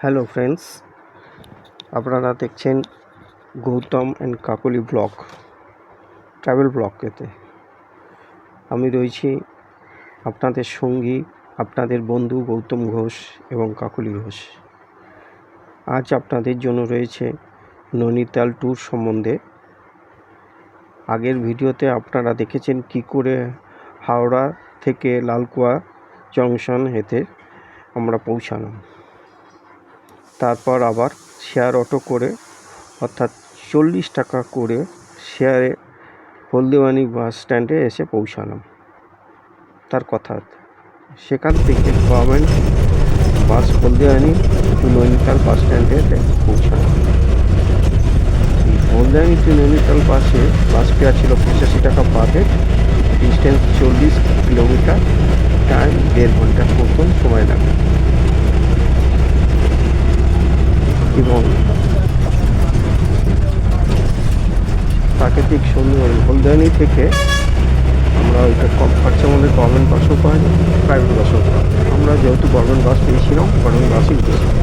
Hello friends, আপনারা দেখছেন Gautam and Kakoli blog, travel blog. এতে আমি রয়েছি আপনাদের সঙ্গী, আপনাদের বন্ধু গৌতম ঘোষ এবং কাকলি ঘোষ। আজ আপনাদের জন্য রয়েছে নৈনিতাল ট্যুর সম্বন্ধে। আগের ভিডিওতে আপনারা দেখেছেন কি করে হাওড়া থেকে লালকুয়া জংশন হেঁটে আমরা পৌঁছালাম। তারপর আবার শেয়ার অটো করে, অর্থাৎ 40 টাকা করে শেয়ারে হলদিবানি বাস স্ট্যান্ডে এসে পৌঁছালাম। তার কথা, সেখান থেকে গভর্নমেন্ট বাস হলদিবানি টু নৈনিতাল বাস স্ট্যান্ডে পৌঁছালাম। হলদিবানি টু নৈনিতাল বাস ফেয়ার ছিল 85 টাকা per head, distance 40 kilometre, time 1.5 ঘন্টার মতন সময় লাগে। এবং প্রাকৃতিক সুন্দর হলদিবানি থেকে আমরা ওইটা কম খরচার মধ্যে গভর্নমেন্ট বাসও পাই, প্রাইভেট বাসও পাই। আমরা যেহেতু গভর্নমেন্ট বাস পেয়েছিলাম, গভর্নমেন্ট বাসই গেছিলাম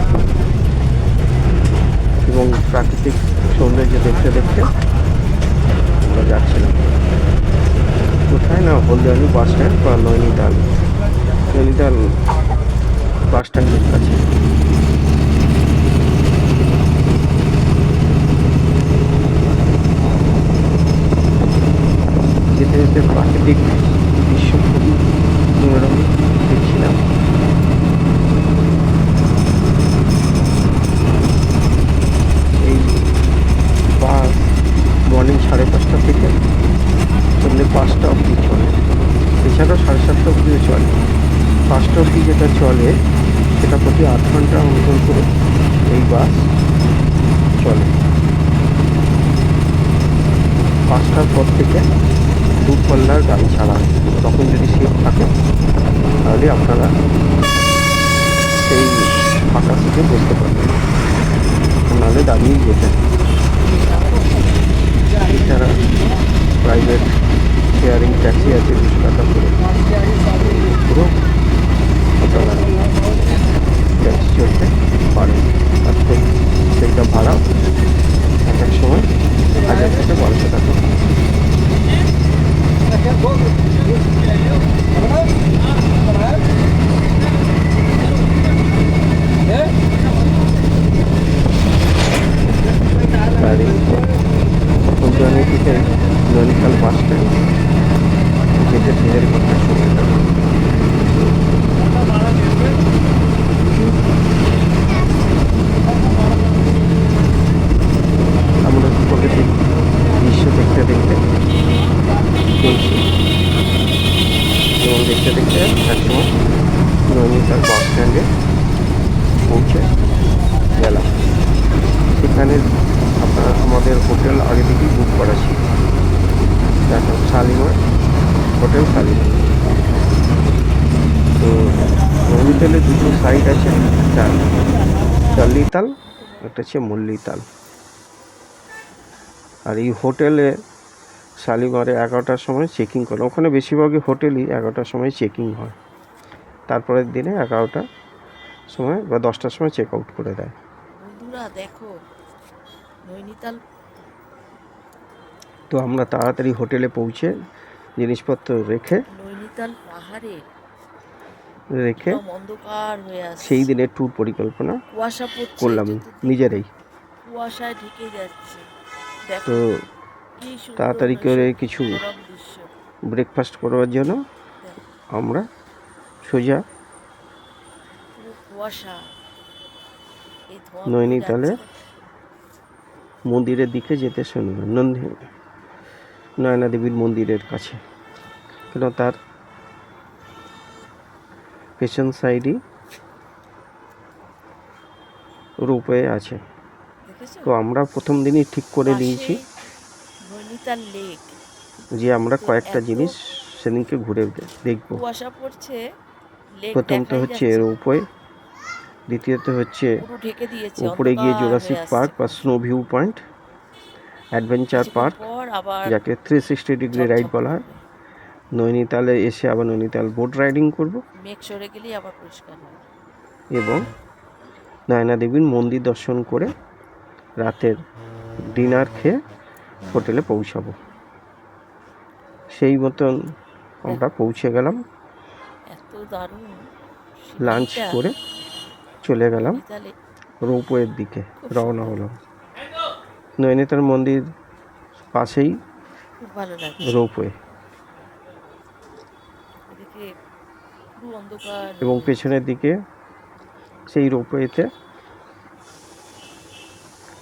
এবং প্রাকৃতিক সৌন্দর্য দেখতে দেখতে আমরা যাচ্ছিলাম কোথায় না, হলদিবানি বাস স্ট্যান্ড বা নৈনিতাল বাস স্ট্যান্ডের কাছে। যেতে যেতে প্রাকৃতিক দৃশ্য খুবই মনোরম দেখছিলাম। এই বাস মর্নিং 5:30 থেকে সন্ধ্যে 5টা অবধি চলে, এছাড়াও 7:30 অবধিও চলে। 5টা অবধি যেটা চলে সেটা প্রতি 8 ঘন্টা মতন করে এই বাস চলে। 5টার পর থেকে দূরপাল্লার গাড়ি ছাড়া হয়, তখন যদি সিট থাকে তাহলে আপনারা সেই ফাঁকা সিটে বসতে পারবেন, নাহলে দাঁড়িয়েই যেতেন। এছাড়া প্রাইভেট শেয়ারিং ট্যাক্সি আছে 200 টাকা করে, পুরো আপনারা ট্যাক্সি চলতে পারেন। আর সেইটা ভাড়া এক এক সময় 1000 থেকে 1200 টাকা। হলদিবানি থেকে নৈনিতাল বাস স্ট্যান্ড যেতে 1.5 ঘন্টার সময় লাগে। আমরা প্রকৃতিক দৃশ্য দেখতে দেখতে চলছি এবং দেখতে দেখতে একসময় নৈনিতাল বাস স্ট্যান্ডে পৌঁছে গেলাম। সেখানে আমাদের হোটেল আগে থেকেই বুক করা ছিল, দেখো শালিমার হোটেল শালিমার। তো নৈনিতালে দুটো সাইড আছে, একটা চল্লিতাল, একটা হচ্ছে মল্লিতাল। আর এই হোটেলে শালিমারে 11টার সময় চেকিং করে, ওখানে বেশিরভাগই হোটেলই 11টার সময় চেকিং হয়, তারপরের দিনে 11টার সময় বা 10টার সময় চেক আউট করে দেয়। বন্ধুরা দেখো নৈনিতাল। তো আমরা তাড়াতাড়ি হোটেলে পৌঁছে জিনিসপত্র নৈনিতাল পাহাড়ে রেখে অন্ধকার হয়ে আসছে, সেই দিনের ট্যুর পরিকল্পনা কুয়াশা পড়ছে করলাম নিজেরাই। কুয়াশায় ঢেকে যাচ্ছে। তো তাড়াতাড়ি করে কিছু ব্রেকফাস্ট করবার জন্য আমরা সোজা নৈনিতালে মন্দিরের দিকে যেতে শুনলাম, নয়না দেবীর মন্দিরের কাছে, কেন তার পেছন সাইডই রোপওয়ে আছে। তো আমরা প্রথম দিনই ঠিক করে নিয়েছি যে আমরা কয়েকটা জিনিস সেদিনকে ঘুরে দেখব। প্রথমটা হচ্ছে রোপওয়ে, দ্বিতীয়ত হচ্ছে উপরে গিয়ে জুরাসিক পার্ক বা snow view point, adventure park যাকে 360 ডিগ্রি রাইড বলা হয়। নৈনিতালে এসে আবার নৈনিতাল বোট রাইডিং করব এবং নয়না দেবীর মন্দির দর্শন করে রাতের ডিনার খেয়ে হোটেলে পৌঁছাবো। সেই মতন আমরা পৌঁছে গেলাম, এত দারুণ লাঞ্চ সিনারিটা করে চলে গেলাম নৈনিতালে। রোপওয়ের দিকে রওনা হলাম। নৈনিতাল মন্দির পাশেই খুব ভালো লাগে রোপওয়ে এদিকে পুরো অন্ধকার এবং পেছনের দিকে সেই রোপওয়েতে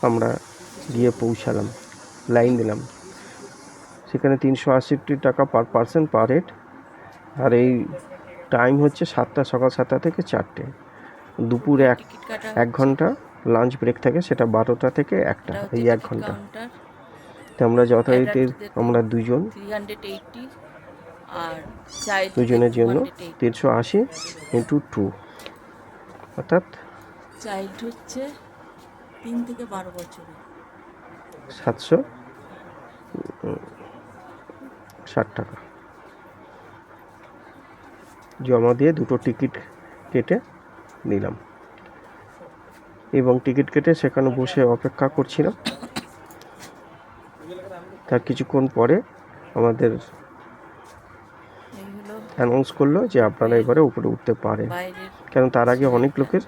আমরা গিয়ে পৌঁছালাম, লাইন দিলাম। সেখানে 368 টাকা পার পারসন পার হেড। আর এই টাইম হচ্ছে সকাল 7টা থেকে 4টে, দুপুরে টিকিট কাটা 1 ঘন্টা লাঞ্চ ব্রেক থাকে, সেটা 12টা থেকে 1টা, এই 1 ঘন্টা। কাউন্টার তো আমরা যথারীতি আমরা দুজন 380 আর চাইল্ড দুজনের জন্য 380 ইন্টু 2 অর্থাৎ চাইল্ড হচ্ছে 3 থেকে 12 বছরের 760 টাকা জমা দিয়ে দুটো টিকিট কেটে নিলাম এবং টিকিট কেটে সেখানে বসে অপেক্ষা করছিলাম। তার কিছুক্ষণ পরে আমাদের এই হলো অ্যানাউন্স করলো যে আপনারা এবারে উপরে উঠতে পারেন, বাইরের কারণ তার আগে অনেক লোকের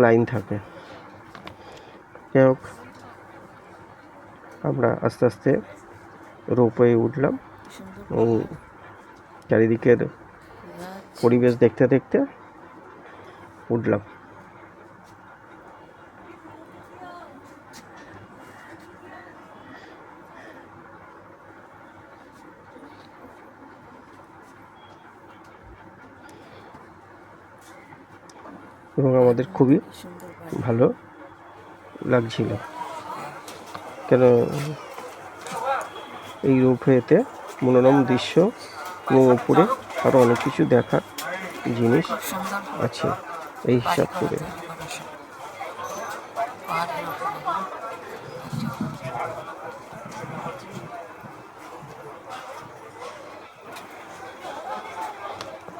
লাইন থাকে। যাই হোক, আমরা আস্তে আস্তে রোপওয়ে উঠলাম সুন্দর এবং চারিদিকের গাছ। পরিবেশ দেখতে দেখতে উঠলাম। এবং আমাদের খুবই সুন্দর বাড়ি। ভালো লাগছিল, কেন এই রোপওয়েতে মনোরম দৃশ্য এবং উপরে আরও অনেক কিছু দেখার জিনিস সুন্দর আছে। এই হিসাব করে পাহাড়ের ওপরে।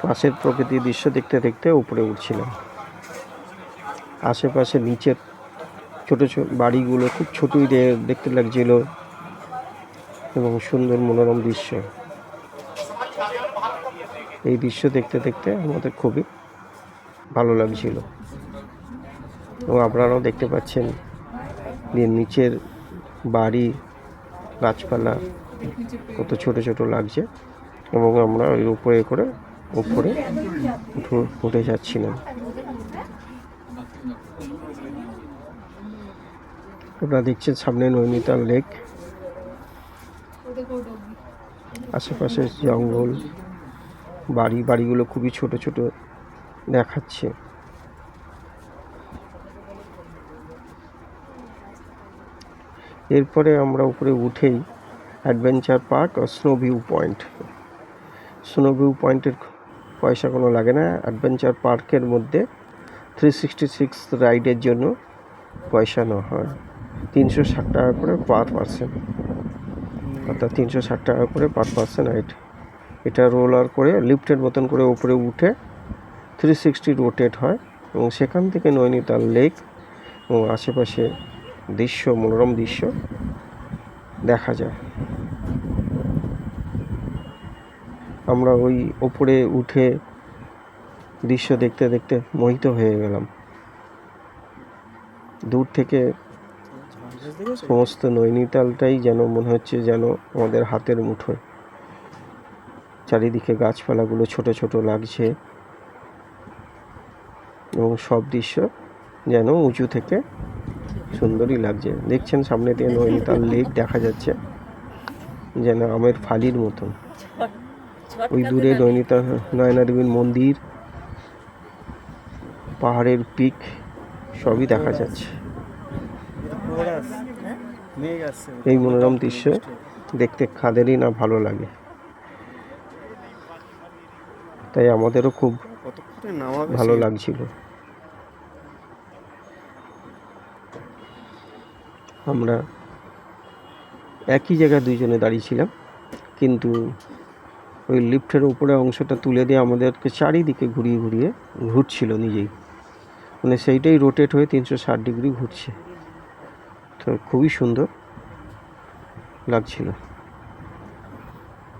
পাশের প্রকৃতির দৃশ্য দেখতে দেখতে উপরে উঠছিলাম। আশেপাশে নিচের ছোট ছোট বাড়িগুলো খুব ছোটই দেখতে লাগছিল এবং সুন্দর মনোরম দৃশ্য। এই দৃশ্য দেখতে দেখতে আমাদের খুবই ভালো লাগছিল এবং আপনারাও দেখতে পাচ্ছেন যে নিচের বাড়ি গাছপালা কত ছোট ছোট লাগছে এবং আমরা ওই উপরে করে উপরে উঠে যাচ্ছিলাম। আপনারা দেখছেন সামনে নৈনিতাল লেক, আশেপাশে জঙ্গল, বাড়িগুলো খুবই ছোট ছোট দেখাচ্ছে। এরপরে আমরা উপরে উঠেই অ্যাডভেঞ্চার পার্ক আর স্নো ভিউ পয়েন্টের পয়সা কোনো লাগে না। অ্যাডভেঞ্চার পার্কের মধ্যে 366 রাইডের জন্য পয়সা নেওয়া হয় 360 টাকা করে পার পারসন, অর্থাৎ 360 টাকা করে পার পারসন রাইড। এটা রোলার করে লিফটের মতন করে উপরে উঠে 360 রোটেট হয় এবং সেখান থেকে নৈনিতাল লেক এবং আশেপাশে দৃশ্য, মনোরম দৃশ্য দেখা যায়। আমরা ওই ওপরে উঠে দৃশ্য দেখতে দেখতে মোহিত হয়ে গেলাম। দূর থেকে সমস্ত নৈনিতালটাই যেন মনে হচ্ছে যেন আমাদের হাতের মুঠোয়। চারিদিকে গাছপালাগুলো ছোট ছোট লাগছে এবং সব দৃশ্য যেন উঁচু থেকে সুন্দরই লাগছে। দেখছেন সামনে দিয়ে নৈনিতাল লেক দেখা যাচ্ছে যেন আমের ফালির মতন। ওই দূরে নয়না দেবীর মন্দির, পাহাড়ের পিক সবই দেখা যাচ্ছে। এই মনোরম দৃশ্য দেখতে কাদেরই না ভালো লাগে, তাই আমাদেরও খুব ভালো লাগছিল। আমরা একই জায়গায় দুইজনে দাঁড়িয়েছিলাম, কিন্তু ওই লিফটের উপরে অংশটা তুলে দিয়ে আমাদেরকে চারিদিকে ঘুরিয়ে ঘুরছিল নিজেই। মানে সেইটাই রোটেট হয়ে 360 ডিগ্রি ঘুরছে। তো খুবই সুন্দর লাগছিল।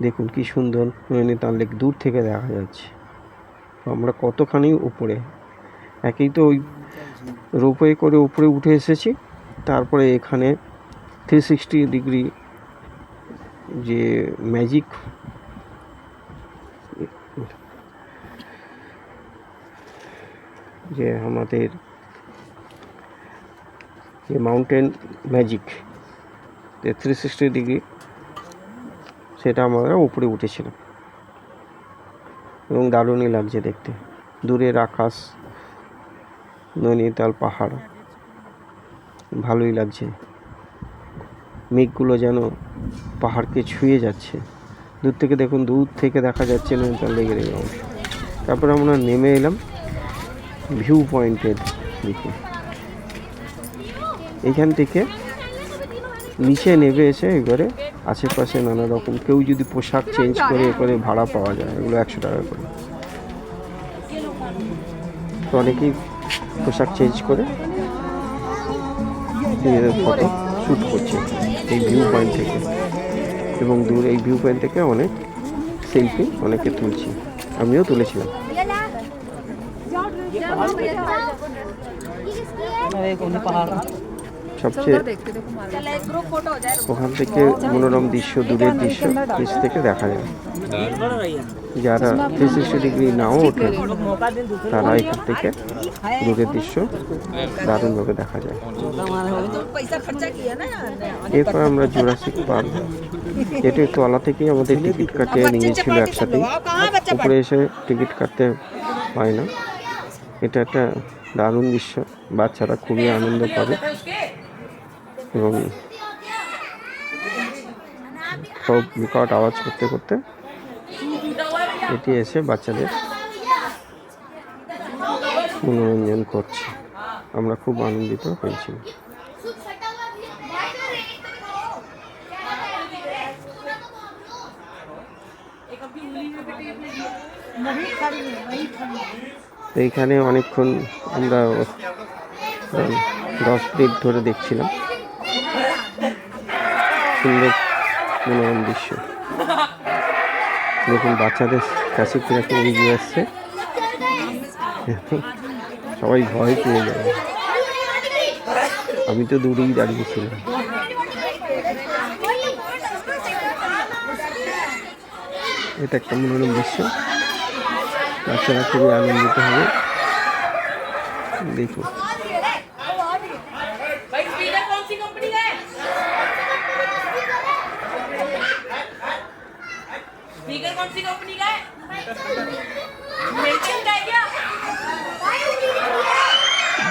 দেখুন কি সুন্দর নৈনিতাল লেক দূর থেকে দেখা যাচ্ছে। তো আমরা কতখানি উপরে, একেই তো ওই রোপওয়ে করে উপরে উঠে এসেছি, তারপরে এখানে 360 ডিগ্রি যে ম্যাজিক যে আমাদের যে মাউন্টেন ম্যাজিক যে 360 ডিগ্রি, সেটা আমরা উপরে উঠেছিলাম এবং দারুণই লাগছে দেখতে। দূরের আকাশ, নৈনিতাল পাহাড়, ভালোই লাগছে। মেঘগুলো যেন পাহাড়কে ছুঁয়ে যাচ্ছে। দূর থেকে দেখুন, দূর থেকে দেখা যাচ্ছে নৈনিতাল লেকের এই অংশ। তারপরে আমরা নেমে এলাম ভিউ পয়েন্টের দিকে। এইখান থেকে নিচে নেমে এসে এবারে আশেপাশে নানা রকম, কেউ যদি পোশাক চেঞ্জ করে করে ভাড়া পাওয়া যায়, এগুলো 100 টাকা করে। তো অনেকেই পোশাক চেঞ্জ করে নিজেদের ফটো শ্যুট করছে এই ভিউ পয়েন্ট থেকে, এবং দূর এই ভিউ পয়েন্ট থেকে অনেক সেলফি অনেকে তুলছি, আমিও তুলেছিলাম। সবচেয়ে ওখান থেকে মনোরম দৃশ্য, দূরের দৃশ্য নিচ থেকে দেখা যায়। যারা 360 ডিগ্রি নাও ওঠে তারা এখান থেকে দূরের দৃশ্য দারুণভাবে দেখা যায়। এরপর আমরা জুরাসিক পার্ক, যেটা তলা থেকেই আমাদের টিকিট কাটিয়ে নিয়েছিল একসাথেই, উপরে এসে টিকিট কাটতে হয় না। এটা একটা দারুণ দৃশ্য, বাচ্চারা খুবই আনন্দ পাবে এবং সব বিকট আওয়াজ করতে করতে এটি এসে বাচ্চাদের মনোরঞ্জন করছে। আমরা খুব আনন্দিত হয়েছি। এইখানে অনেকক্ষণ আমরা 10 মিনিট ধরে দেখছিলাম সুন্দর মনোরম দৃশ্য। দেখুন বাচ্চাদের কাছে কিরকম এগিয়ে আসছে, সবাই ভয় পেয়ে যাবে। আমি তো দূরেই দাঁড়িয়েছিলাম। এটা একটা মনোরম দৃশ্য, বাচ্চারা খুবই আনন্দিত হবে। দেখুন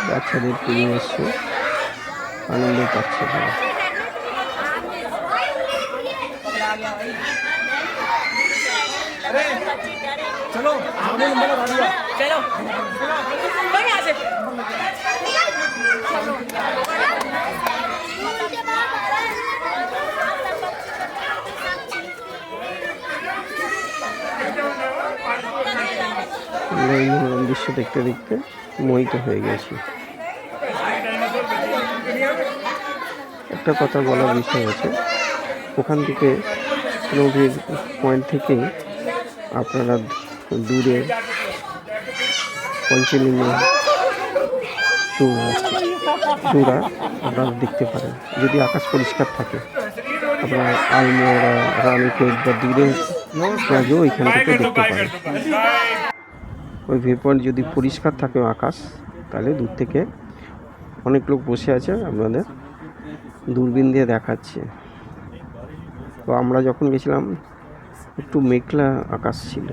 বাচ্চাদের প্রিয় দৃশ্য, আনন্দ পাচ্ছে তারা। चलो चलो এই মনোরম দৃশ্য দেখতে দেখতে মোহিত হয়ে গেছি। একটা কথা বলার বিষয় আছে, ওখান থেকে নদীর পয়েন্ট থেকে আপনারা দূরে পঞ্চলিঙ্গ চূড়া আপনারা দেখতে পারেন। যদি আকাশ পরিষ্কার থাকে, আপনারা আলমোড়া, রানীক্ষেত বা দূরে ওইখান থেকে দেখতে পারেন। ওই ভিউ পয়েন্ট যদি পরিষ্কার থাকে আকাশ, তাহলে দূর থেকে অনেক লোক বসে আছে, আপনাদের দূরবীন দিয়ে দেখাচ্ছে। তো আমরা যখন গেছিলাম একটু মেঘলা আকাশ ছিল।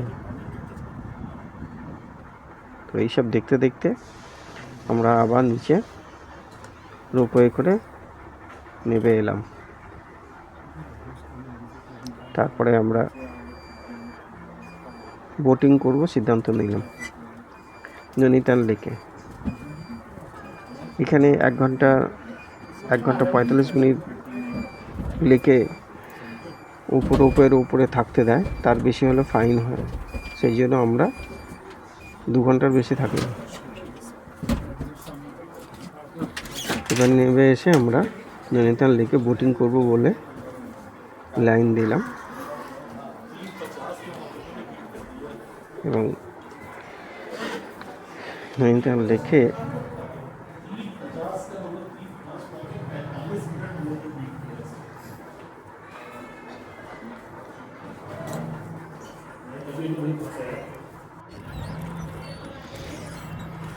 তো এইসব দেখতে দেখতে আমরা আবার নিচে রোপওয়ে করে নেমে এলাম। তারপরে আমরা বোটিং করব সিদ্ধান্ত নিলাম নৈনিতাল লেকে। এখানে 1 ঘন্টা 45 মিনিট লেকে উপরে থাকতে দেয়, তার বেশি হলে ফাইন হয়। সেই জন্য আমরা 2 ঘন্টার বেশি থাকি। এবার নেমে এসে আমরা নৈনিতাল লেকে বোটিং করব বলে লাইন দিলাম এবং নৈনিতাল লেকে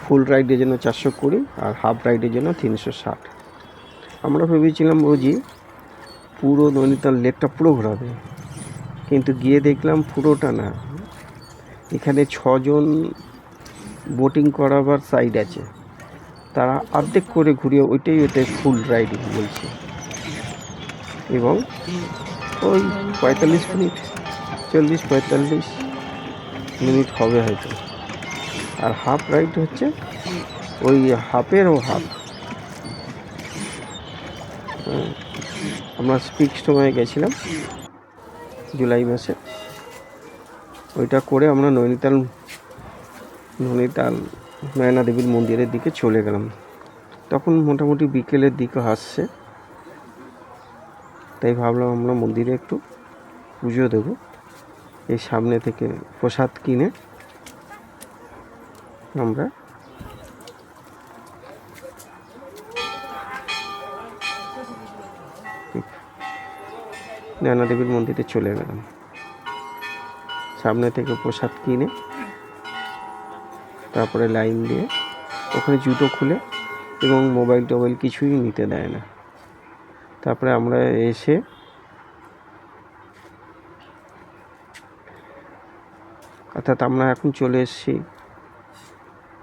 ফুল রাইডের জন্য 420 আর হাফ রাইডের জন্য 360। আমরা ভেবেছিলাম বুঝি পুরো নৈনিতাল লেকটা পুরো ঘোরাবে, কিন্তু গিয়ে দেখলাম পুরোটা না, এখানে 6 জন বোটিং করাবার সাইড আছে, তারা অর্ধেক করে ঘুরিয়ে ওইটাই ফুল রাইডিং বলছে। এবং ওই 45 মিনিট 40-45 মিনিট হবে হয়তো। আর হাফ রাইড হচ্ছে ওই হাফেরও হাফ। আমরা পিক সময়ে গেছিলাম জুলাই মাসে, ওইটা করে আমরা নৈনিতাল নয়না দেবীর মন্দিরের দিকে চলে গেলাম। তখন মোটামুটি বিকেলের দিকে আসছে, তাই ভাবলাম আমরা মন্দিরে একটু পুজো দেব। এই সামনে থেকে প্রসাদ কিনে আমরা নয়না দেবীর মন্দিরে চলে গেলাম। সামনে থেকে প্রসাদ কিনে তারপরে লাইন দিয়ে ওখানে জুতো খুলে, এবং মোবাইল টোবাইল কিছুই নিতে দেয় না। তারপরে আমরা এসে অর্থাৎ আমরা এখন চলে এসেছি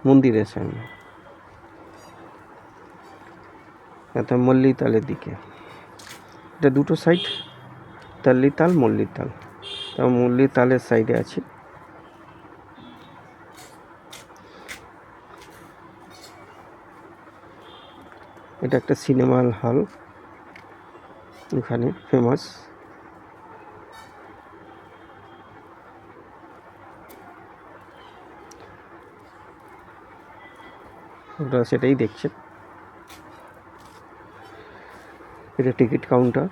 মন্দিরের সামনে, অর্থাৎ মল্লিতালের দিকে। এটা দুটো সাইড, তাল্লিতাল মল্লিতাল। তা মল্লিতালের সাইডে আছি। এটা একটা সিনেমা হল, এখানে ফেমাস। ওটা সেটাই দেখছেন। এটা টিকিট কাউন্টার।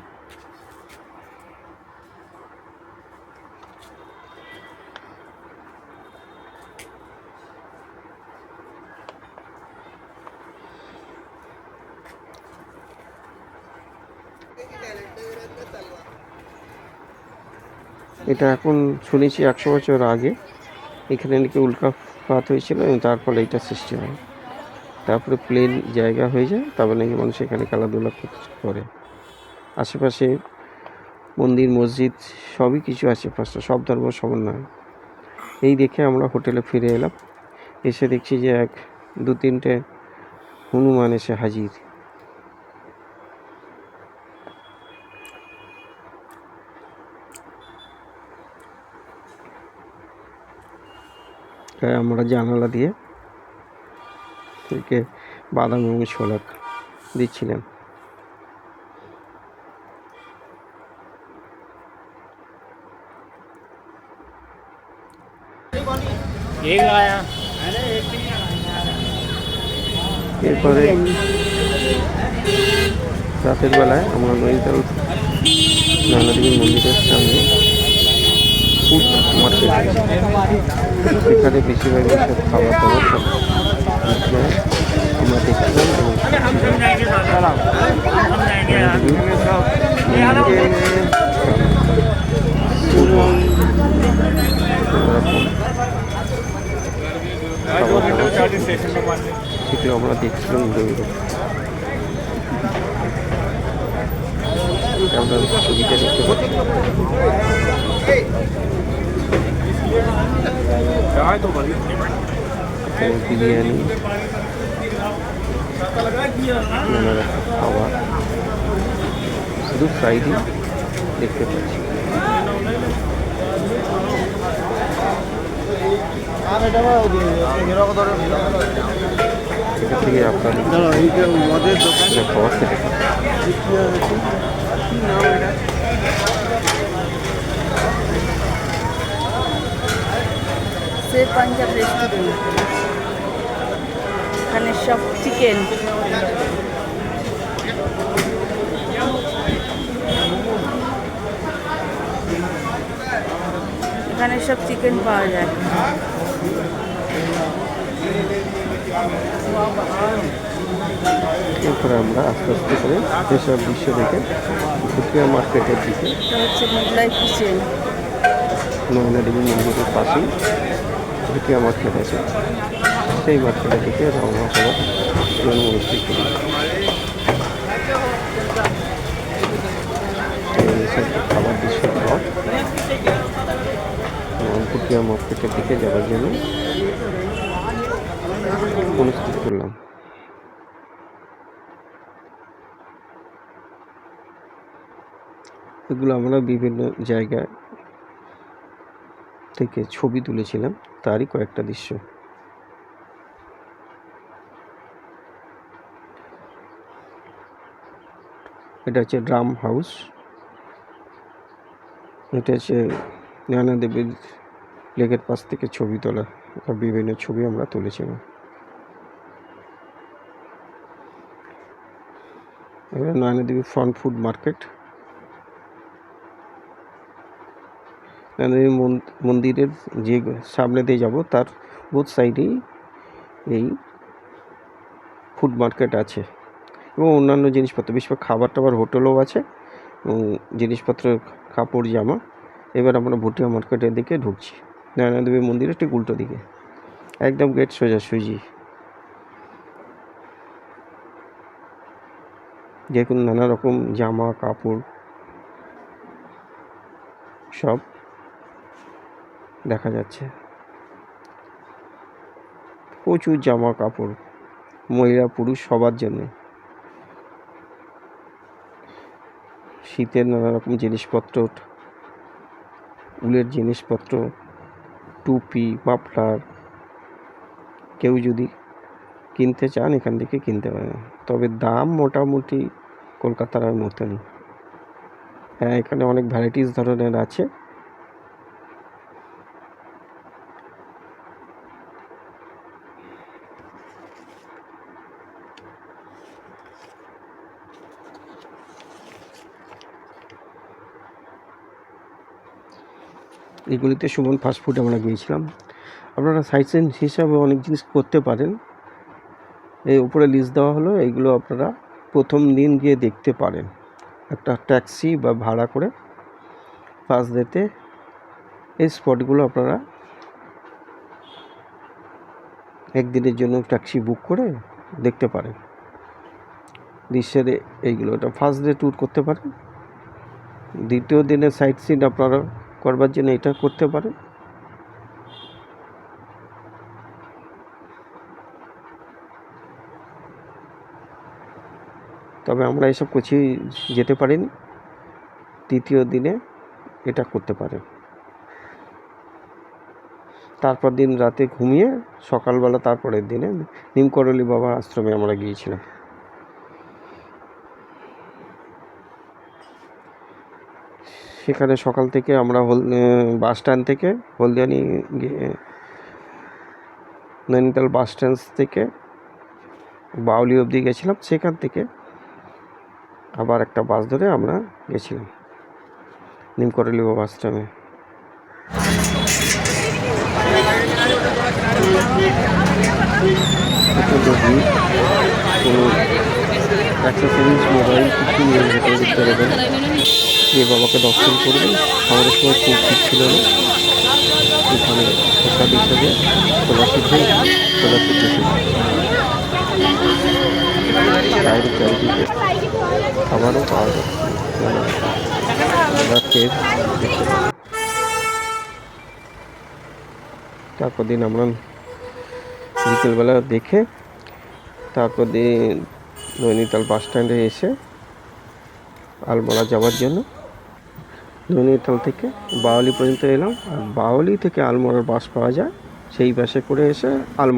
এটা এখন শুনেছি 100 বছর আগে এখানে নাকি উল্কাপাত হয়েছিল এবং তার ফলে এটা সৃষ্টি হয়। তারপরে প্লেন জায়গা হয়ে যায়, তারপরে নাকি মানুষ এখানে খেলাধুলা করে। আশেপাশে মন্দির মসজিদ সবই কিছু আছে, পাঁচটা সব ধর্ম সমন্বয়। এই দেখে আমরা হোটেলে ফিরে এলাম। এসে দেখছি যে 2-3টে হনুমান এসে হাজির। আমরা জানালা দিয়ে থেকে বাদাম এবং ছোলা দিচ্ছিলাম। এরপরে রাতের বেলায় আমরা নৈনিতাল নয়না দেবীর মন্দিরের সামনে ফুড মার্কেট, সেখানে বেশিরভাগ সব খাবার দাবার সব আমরা দেখছিলাম সেগুলো আমরা দেখছিলাম। আমরা ছবিটা দেখতে পাচ্ছি। বিরিয়ানি, নানা রকম খাবার শুধু ফ্রাইডে দেখতে পাচ্ছি। এটা থেকে আপনার খাবার খেতে পাঞ্জাব রেস্টুরেন্ট, এখানে সব চিকেন। এখানে সব চিকেন পাওয়া যায়। এরপরে আমরা আস্তে আস্তে করে এসব দৃশ্য দেখে ভুটিয়া মার্কেটের দিকে, এটা হচ্ছে মোগলাই কিচেন। নয়নাদেবী মন্দিরের পাশেই ভুটিয়া মার্কেট আছে, সেই মার্কেটের দিকে রওনা করার জন্য মনস্থির করি। এইসব খাবার দৃশ্য পাওয়া ভুটিয়া মার্কেটের দিকে যাওয়ার জন্য মনস্থির করলাম। এগুলো আমরা বিভিন্ন জায়গায় থেকে ছবি তুলেছিলাম, তারই কয়েকটা দৃশ্য। এটা হচ্ছে ড্রাম হাউস, এটা হচ্ছে নয়নাদেবীর লেকের পাশ থেকে ছবি তোলা, বিভিন্ন ছবি আমরা তুলেছিলাম। এবার নয়নাদেবী ফ্রন্ট ফুড মার্কেট, নয়নাদেবী মন্দিরের যে সামনে দিয়ে যাব তার বোথ সাইডেই এই ফুড মার্কেট আছে এবং অন্যান্য জিনিসপত্র, বেশিরভাগ খাবার টাবার হোটেলও আছে এবং জিনিসপত্র, কাপড় জামা। এবার আমরা ভুটিয়া মার্কেটের দিকে ঢুকছি, নয়নাদেবী মন্দিরের ঠিক উল্টো দিকে, একদম গেট সোজাসুজি। দেখুন নানা রকম জামা কাপড় সব দেখা যাচ্ছে, প্রচুর জামা কাপড়, মহিলা পুরুষ সবার জন্য। শীতের নানা রকম জিনিসপত্র, উলের জিনিসপত্র, টুপি, মাফলার, কেউ যদি কিনতে চান এখান থেকে কিনতে পারেন, তবে দাম মোটামুটি কলকাতার মতনই। হ্যাঁ, এখানে অনেক ভ্যারাইটিস ধরনের আছে। এগুলিতে সুমন ফাস্টফুড আমরা গিয়েছিলাম। আপনারা সাইট সিন হিসাবে অনেক জিনিস করতে পারেন, এই উপরে লিস্ট দেওয়া হলো, এইগুলো আপনারা প্রথম দিন গিয়ে দেখতে পারেন। একটা ট্যাক্সি বা ভাড়া করে ফার্স্ট ডেতে এই স্পটগুলো আপনারা একদিনের জন্য ট্যাক্সি বুক করে দেখতে পারেন। দৃশ্যের এইগুলো, এটা ফার্স্ট ডে ট্যুর করতে পারেন। দ্বিতীয় দিনের সাইট সিন আপনারা করবার জন্য এটা করতে পারেন। তবে আমরা এসব কোথাও যেতে পারিনি, তৃতীয় দিনে এটা করতে পারেন। তারপর দিন রাতে ঘুমিয়ে সকালবেলা তারপরের দিনে নিমকরলি বাবা আশ্রমে আমরা গিয়েছিলাম। সেখানে সকাল থেকে আমরা বাস স্ট্যান্ড থেকে হলদিয়ানি গিয়ে নৈনিতাল বাস স্ট্যান্ড থেকে বাউলি অবধি গেছিলাম, সেখান থেকে আবার একটা বাস ধরে আমরা গেছিলাম নিমকরলি বাবা আশ্রমে। কোনো অ্যাক্সেসরিজ, মোবাইল কিছু নিয়ে ভেতরে ঢুকতে দেবেন, গিয়ে বাবাকে দর্শন করবেন। আমাদের সময় খুব ঠিক ছিল না, এখানে প্রসাদ হিসাবে ছোলা সিদ্ধ ছিল, বাইরে চারিদিকে খাবারও পাওয়া যাচ্ছে, আমরা খেয়ে দেখতে পাই। তারপর দিন আমরা বিকেলবেলা দেখে তারপর দিন নৈনিতাল বাস স্ট্যান্ডে এসে আলমোড়া যাওয়ার জন্য নৈনিতাল থেকে বাওয়ালি পর্যন্ত এলাম। আর বাওয়ালি থেকে আলমোড়ার বাস পাওয়া যায়, সেই বাসে করে এসে আলমোড়া